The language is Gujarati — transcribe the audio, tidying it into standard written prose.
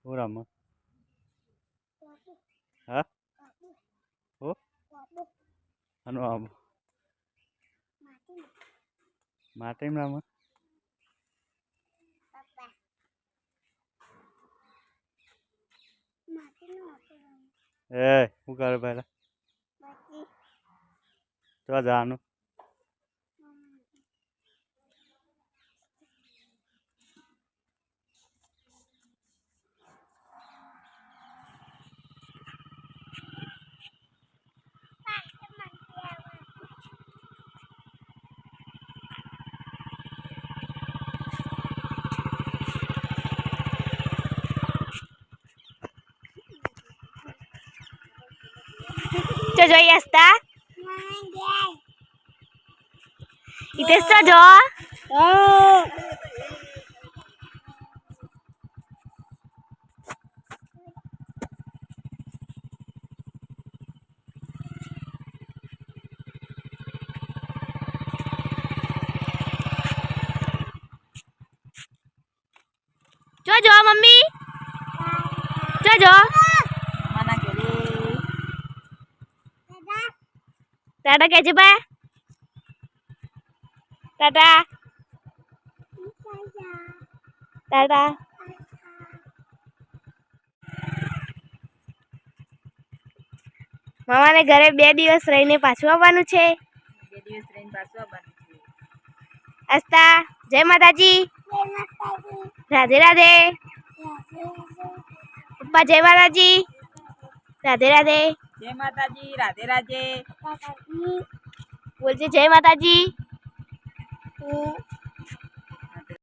પૂરામાં હા ઓ આનો આમ માટીમ રામાં એ શું કરે પહેલા તો જવાનું Co jo ya sta? Itu co jo? Oh. Co jo mami? Co jo? Mana kiri? Tada ke coba? Tada. Tada. મામા ને ઘરે 2 દિવસ રહીને પાછું આવવાનું છે. 2 દિવસ રહીને પાછું આવવાનું છે. આસ્તા જય માતાજી. જય માતાજી. રાધે રાધે. પપ્પા જય માતાજી. રાધે રાધે. જય માતાજી. રાધે રાધે. બોલજે જય માતાજી.